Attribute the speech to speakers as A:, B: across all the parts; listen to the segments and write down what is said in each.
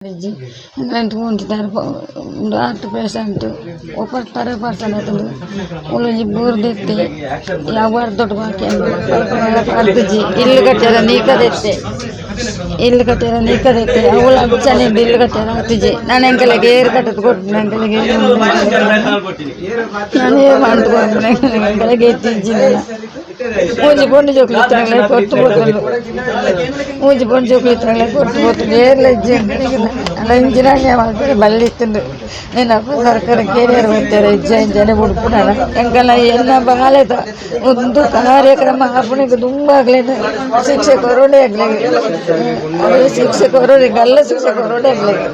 A: England untitar art patient over 30% atulu ulli bur dette yavar dot baki ardji illu kattara nika dette illu kattara nika dette avula abchane illu kattara atije nan enkalage er kattu kottu enkalage nane mandu enkalage tijjina Uji poni jokli trangle kottu botu uji poni jokli trangle kottu botu erle ala injinanya malpere ballittundu nena sarkara career vettere jane budpudana enkala enna bagaleda undu ಕಾರ್ಯಕ್ರಮ apuniku ತುಂಬಾ agledu ಶಿಕ್ಷೆ ಕೊರೋಡೆ agledu adu ಶಿಕ್ಷೆ ಕೊರೋಡೆ ಗಲ್ಲ ಶಿಕ್ಷೆ ಕೊರೋಡೆ agledu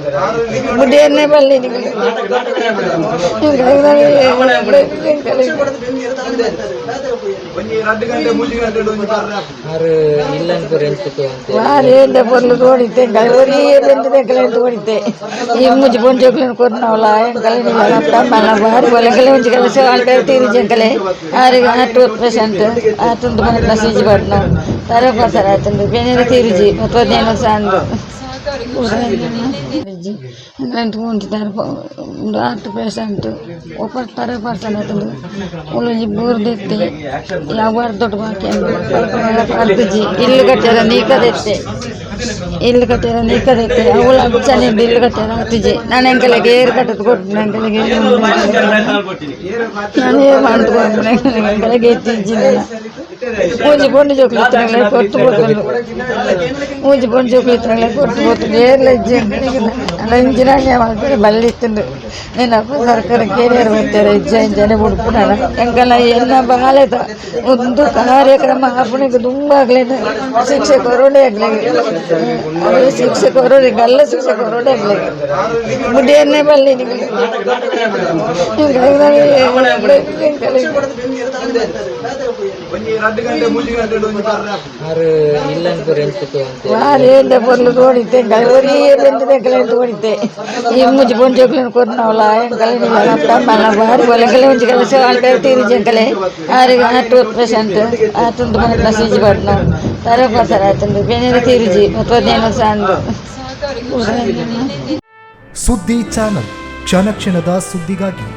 A: ಮುಡಿಯನ್ನೇ ಬಲ್ಲಿ ನಿಮಗೆ ವಾರೇಂದ ಪೊರ್ಲು ತೋಡಿತೆ ಗಲವರಿ ಬೆಂದಿದೆ ಕಲೆಂಟು ಓಡಿತೆ ಈ ಮುಜಿ ಪೊಂಜೋಕ್ಲೆನ್ ಕೊರ್ನವಲ ಎಂಕಲೆ ನಿಲ್ಲ ಮಲ್ಲ ಬಾರಿ ಒಲೆಗಲೆ ಒಂಜಿ ಕೆಲಸ ಆಲ್ಪೇರ್ ತೀರಿಜಿ ಎಂಕಲೆ ಆರಿಗೆ 2% ಆತುಂದು ಮನೆ ನಸೀಜಿ ಬಡ್ನ ತರ ಪಸರ ಆತುಂದು ಬೆನೆರೆ ತೀರಿಜಿ 15 ಸಾಂದು England untitar art patient over 30% atulu ulli bur dette yavar dot baki ardji illu kattara nika dette avula abchane illu kattara atije nan enkalage er kattu kottu enkalage nane mandu enkalage tijjina uji poni jokli trangle kottu botu uji poni jokli trangle kottu botu erle ala injinanya malpere ballittundu nena sarkara career vettere jane budpudana enkala enna bagaleda undu ಕಾರ್ಯಕ್ರಮ apuniku ತುಂಬಾ agledu ಶಿಕ್ಷೆ ಕೊರೋಡೆ agledu adu ಶಿಕ್ಷೆ ಕೊರೋಡೆ ಗಲ್ಲ ಶಿಕ್ಷೆ ಕೊರೋಡೆ agledu ಮುಡಿಯನ್ನೇ ಬಲ್ಲಿ ನಿಮಗೆ ವಾರೇಂದ ಪೊರ್ಲು ತೋಡಿತೆ ಗಲವರಿ ಬೆಂದಿದೆ ಕಲೆಂಟು ಓಡಿತೆ ಈ ಮುಜಿ ಪೊಂಜೋಕ್ಲೆನ್ ಕೊರ್ನವಲ ಎಂಕಲೆ ನಿಲ್ಲ ಮಲ್ಲ ಬಾರಿ ಒಲೆಗಲೆ ಒಂಜಿ ಕೆಲಸ ಆಲ್ಪೇರ್ ತೀರಿಜಿ ಎಂಕಲೆ ಆರಿಗೆ 2% ಆತುಂದು ಮನೆ ನಸೀಜಿ ಬಡ್ನ ತರ ಪಸರ ಆತುಂದು ಬೆನೆರೆ ತೀರಿಜಿ 15 ಸಾಂದು
B: ಸುದ್ದಿ ಚಾನಲ್ ಕ್ಷಣ ಕ್ಷಣದ ಸುದ್ದಿಗಾಗಿ